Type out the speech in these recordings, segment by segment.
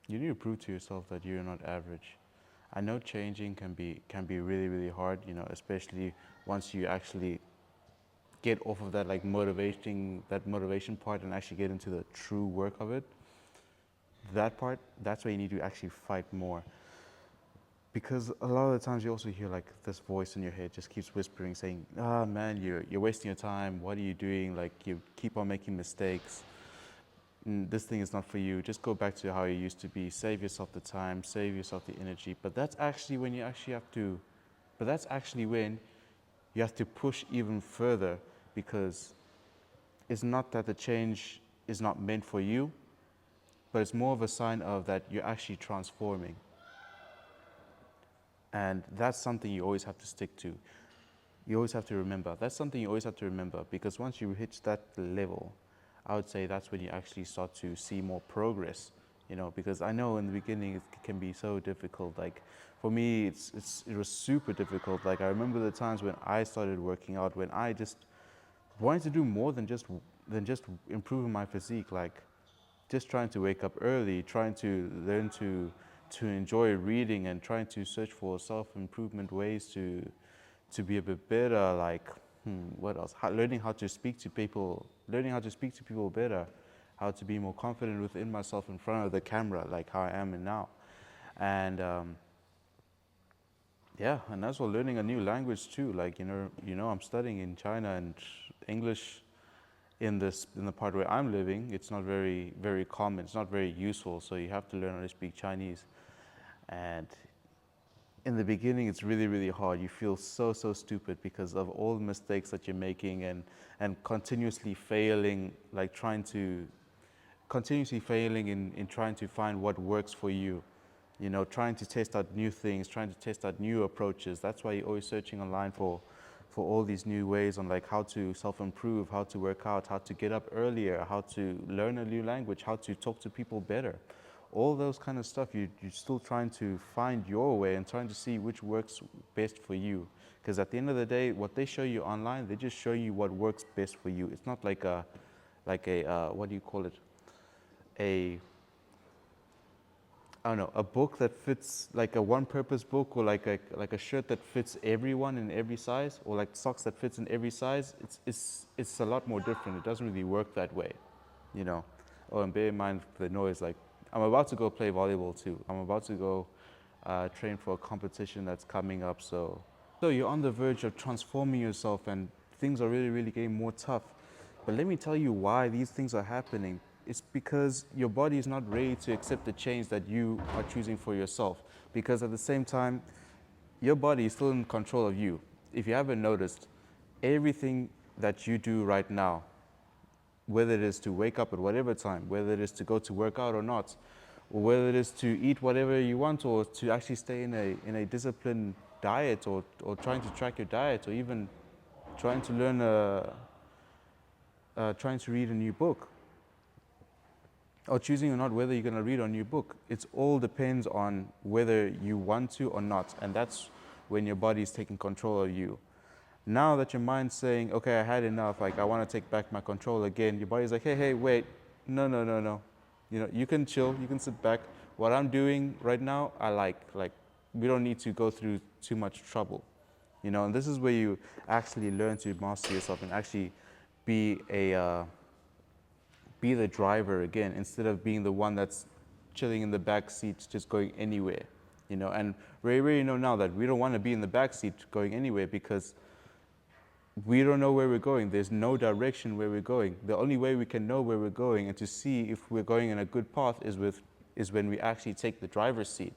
You need to prove to yourself that you're not average. I know changing can be really really hard, especially once you actually get off of that like motivation part and actually get into the true work of it. That part, that's where you need to actually fight more. Because a lot of the times you also hear like this voice in your head just keeps whispering saying, ah man, you're wasting your time, what are you doing? Like you keep on making mistakes. This thing is not for you. Just go back to how you used to be. Save yourself the time, save yourself the energy. But that's actually when you actually have to, but that's actually when you have to push even further, because it's not that the change is not meant for you, but it's more of a sign of that you're actually transforming. And that's something you always have to stick to. You always have to remember. That's something you always have to remember, because once you hit that level, I would say that's when you actually start to see more progress. Because I know in the beginning it can be so difficult. Like for me, it was super difficult. Like I remember the times when I started working out, when I just wanted to do more than just improving my physique. Like just trying to wake up early, trying to learn to enjoy reading, and trying to search for self-improvement ways to be a bit better. Like what else? Learning how to speak to people, better, how to be more confident within myself in front of the camera, like how I am in now. And yeah, and as well learning a new language too. Like I'm studying in China, and English in the part where I'm living, it's not very very common. It's not very useful. So you have to learn how to speak Chinese. And in the beginning, it's really really hard. You feel so stupid because of all the mistakes that you're making, and continuously failing, like continuously failing in trying to find what works for you. Trying to test out new things, trying to test out new approaches. That's why you're always searching online for all these new ways on like how to self-improve, how to work out, how to get up earlier, how to learn a new language, how to talk to people better. All those kind of stuff, you're still trying to find your way and trying to see which works best for you. Because at the end of the day, what they show you online, they just show you what works best for you. It's not like a what do you call it? A I don't know, a book that fits, like a one-purpose book, or like a shirt that fits everyone in every size, or like socks that fits in every size. It's a lot more different. It doesn't really work that way, you know. Oh, and bear in mind the noise. Like I'm about to go play volleyball too. I'm about to go train for a competition that's coming up. So you're on the verge of transforming yourself, and things are really really getting more tough. But let me tell you why these things are happening. It's because your body is not ready to accept the change that you are choosing for yourself. Because at the same time, your body is still in control of you. If you haven't noticed, everything that you do right now, whether it is to wake up at whatever time, whether it is to go to work out or not, or whether it is to eat whatever you want, or to actually stay in a disciplined diet, or trying to track your diet, or even trying to learn trying to read a new book, or choosing or not whether you're going to read a new book. It all depends on whether you want to or not. And that's when your body is taking control of you. Now that your mind's saying, okay, I had enough, like I want to take back my control again, your body's like, hey, wait, no. You can chill, you can sit back. What I'm doing right now, I like we don't need to go through too much trouble. And this is where you actually learn to master yourself and actually be be the driver again, instead of being the one that's chilling in the back seat just going anywhere. And we already know now that we don't want to be in the back seat going anywhere, because we don't know where we're going. There's no direction where we're going. The only way we can know where we're going and to see if we're going in a good path is when we actually take the driver's seat.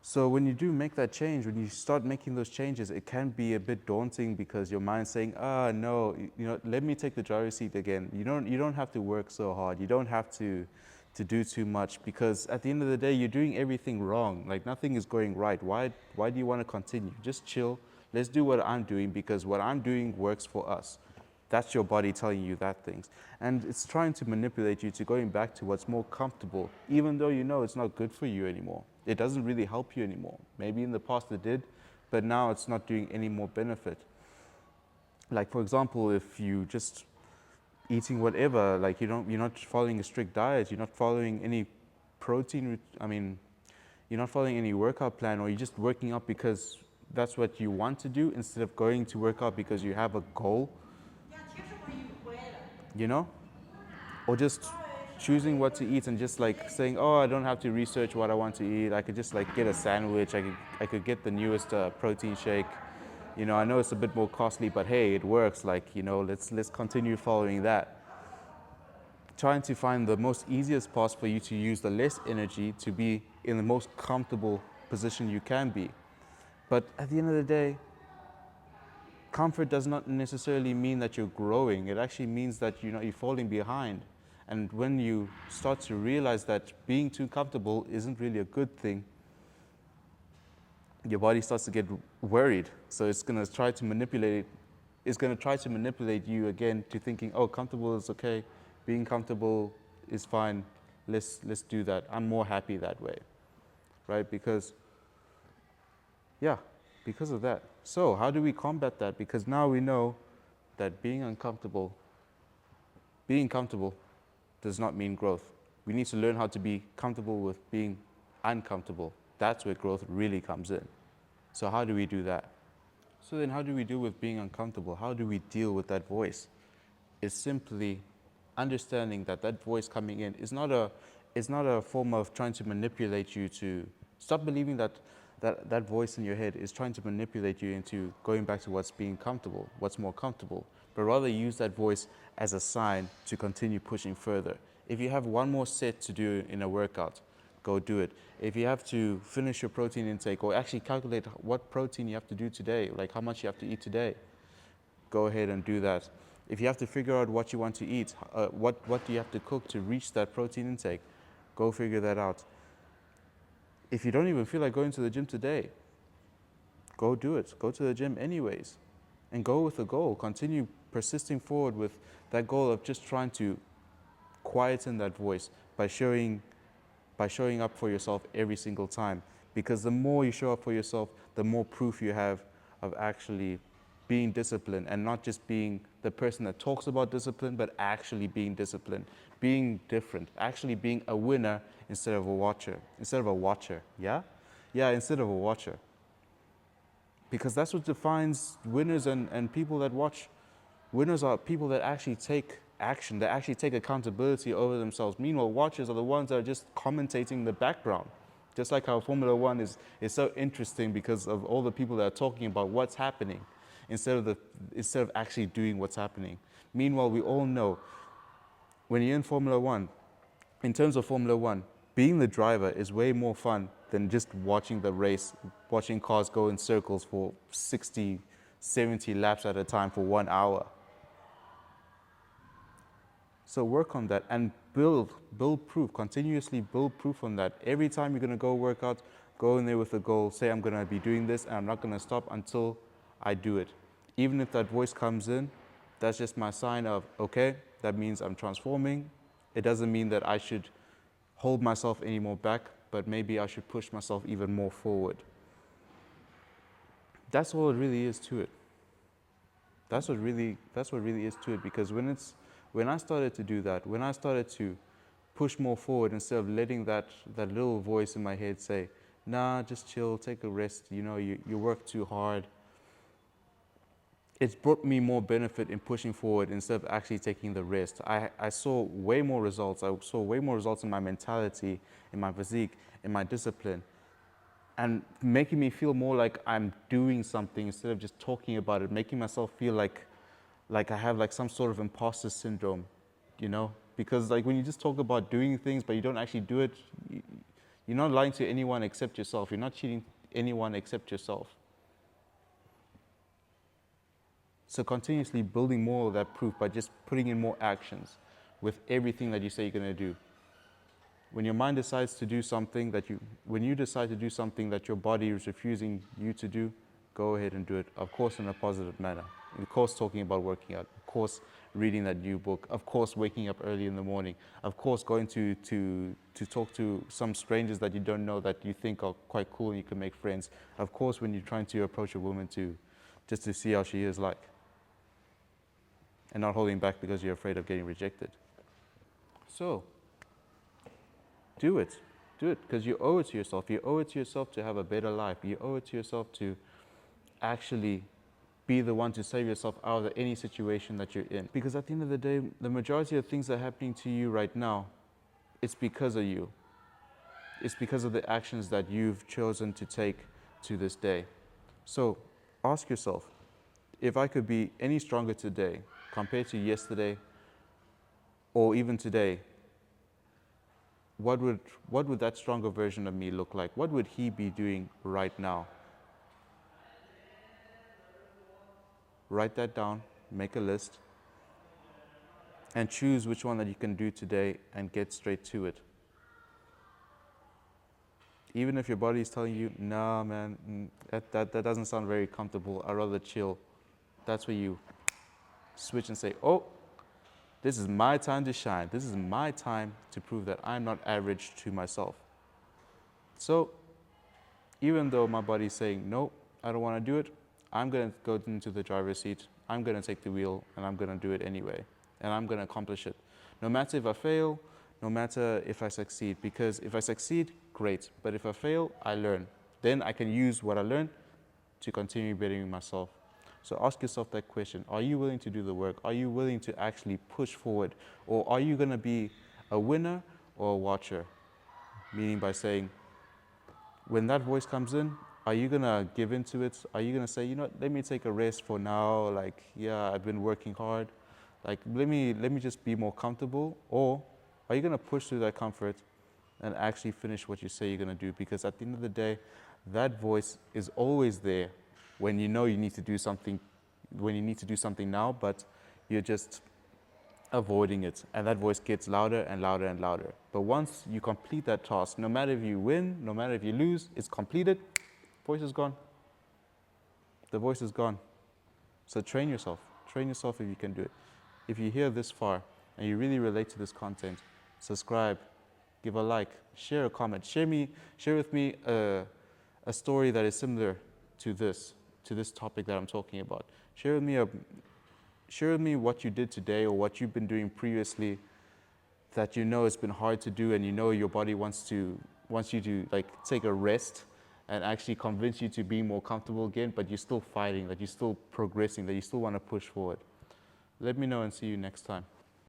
So when you do make that change, when you start making those changes, it can be a bit daunting, because your mind's saying, no, let me take the driver's seat again. You don't have to work so hard. You don't have to do too much, because at the end of the day, you're doing everything wrong. Like nothing is going right. Why do you want to continue? Just chill. Let's do what I'm doing, because what I'm doing works for us. That's your body telling you that things. And it's trying to manipulate you to going back to what's more comfortable, even though you know it's not good for you anymore. It doesn't really help you anymore. Maybe in the past it did, but now it's not doing any more benefit. Like for example, if you just eating whatever, like you're not following a strict diet, you're not following any you're not following any workout plan, or you're just working out because that's what you want to do instead of going to work out because you have a goal, you know? Or just choosing what to eat and just like saying, oh, I don't have to research what I want to eat. I could just like get a sandwich. I could get the newest protein shake. You know, I know it's a bit more costly, but hey, it works. Like, you know, let's continue following that. Trying to find the most easiest path for you to use the less energy to be in the most comfortable position you can be. But at the end of the day, comfort does not necessarily mean that you're growing. It actually means that you're falling behind. And when you start to realize that being too comfortable isn't really a good thing, your body starts to get worried. So it's going to try to manipulate it. It's going to try to manipulate you again to thinking, oh, comfortable is okay. Being comfortable is fine. Let's do that. I'm more happy that way, right? Because of that. So how do we combat that? Because now we know that being comfortable does not mean growth. We need to learn how to be comfortable with being uncomfortable. That's where growth really comes in. So how do we do that? So then how do we deal with being uncomfortable? How do we deal with that voice? It's simply understanding that voice coming in is not a form of trying to manipulate you to stop believing that voice in your head is trying to manipulate you into going back to what's being comfortable, what's more comfortable, but rather use that voice as a sign to continue pushing further. If you have one more set to do in a workout, go do it. If you have to finish your protein intake or actually calculate what protein you have to do today, like how much you have to eat today, go ahead and do that. If you have to figure out what you want to eat, what do you have to cook to reach that protein intake, go figure that out. If you don't even feel like going to the gym today, go do it. Go to the gym anyways. And go with the goal. Continue persisting forward with that goal of just trying to quieten that voice by showing up for yourself every single time. Because the more you show up for yourself, the more proof you have of actually being disciplined, and not just being the person that talks about discipline, but actually being disciplined, being different, actually being a winner instead of a watcher. Instead of a watcher, yeah? Yeah, instead of a watcher. Because that's what defines winners and people that watch. Winners are people that actually take action, that actually take accountability over themselves. Meanwhile, watchers are the ones that are just commentating in the background. Just like how Formula One is so interesting because of all the people that are talking about what's happening instead of actually doing what's happening. Meanwhile, we all know when you're in Formula One, in terms of Formula One, being the driver is way more fun than just watching the race, watching cars go in circles for 60, 70 laps at a time for 1 hour. So work on that and build proof, continuously build proof on that. Every time you're going to go work out, go in there with a goal, say I'm going to be doing this and I'm not going to stop until I do it. Even if that voice comes in, that's just my sign of, okay, that means I'm transforming. It doesn't mean that I should hold myself any more back, but maybe I should push myself even more forward. That's all it really is to it. That's what really is to it, because when I started to do that, when I started to push more forward instead of letting that little voice in my head say, nah, just chill, take a rest, you work too hard. It's brought me more benefit in pushing forward instead of actually taking the rest. I saw way more results. I saw way more results in my mentality, in my physique, in my discipline, and making me feel more like I'm doing something instead of just talking about it, making myself feel like I have like some sort of imposter syndrome, Because like when you just talk about doing things but you don't actually do it, you're not lying to anyone except yourself. You're not cheating anyone except yourself. So continuously building more of that proof by just putting in more actions with everything that you say you're going to do. When your mind decides to do something when you decide to do something that your body is refusing you to do, go ahead and do it. Of course, in a positive manner. Of course, talking about working out. Of course, reading that new book. Of course, waking up early in the morning. Of course, going to talk to some strangers that you don't know that you think are quite cool and you can make friends. Of course, when you're trying to approach a woman just to see how she is like. and not holding back because you're afraid of getting rejected. So, do it. Do it because you owe it to yourself. You owe it to yourself to have a better life. You owe it to yourself to actually be the one to save yourself out of any situation that you're in. Because at the end of the day, the majority of things that are happening to you right now, it's because of you. It's because of the actions that you've chosen to take to this day. So ask yourself, if I could be any stronger today compared to yesterday or even today, what would that stronger version of me look like? What would he be doing right now? Write that down, make a list, and choose which one that you can do today and get straight to it. Even if your body is telling you, nah, man, that doesn't sound very comfortable, I'd rather chill. That's where you switch and say, oh, this is my time to shine. This is my time to prove that I'm not average to myself. So, even though my body's saying, no, I don't want to do it, I'm going to go into the driver's seat, I'm going to take the wheel, and I'm going to do it anyway. And I'm going to accomplish it. No matter if I fail, no matter if I succeed. Because if I succeed, great. But if I fail, I learn. Then I can use what I learned to continue bettering myself. So ask yourself that question. Are you willing to do the work? Are you willing to actually push forward? Or are you going to be a winner or a watcher? Meaning by saying, when that voice comes in, are you going to give into it? Are you going to say, you know what, let me take a rest for now. Like, yeah, I've been working hard. Like, let me just be more comfortable. Or are you going to push through that comfort and actually finish what you say you're going to do? Because at the end of the day, that voice is always there when you know you need to do something, when you need to do something now, but you're just avoiding it. And that voice gets louder and louder and louder. But once you complete that task, no matter if you win, no matter if you lose, it's completed, voice is gone. The voice is gone. So train yourself. Train yourself if you can do it. If you're here this far and you really relate to this content, subscribe, give a like, share a comment, share with me a story that is similar to this topic that I'm talking about. Share with me what you did today or what you've been doing previously that you know it's been hard to do and you know your body wants you to like take a rest and actually convince you to be more comfortable again, but you're still fighting, that you're still progressing, that you still want to push forward. Let me know and see you next time.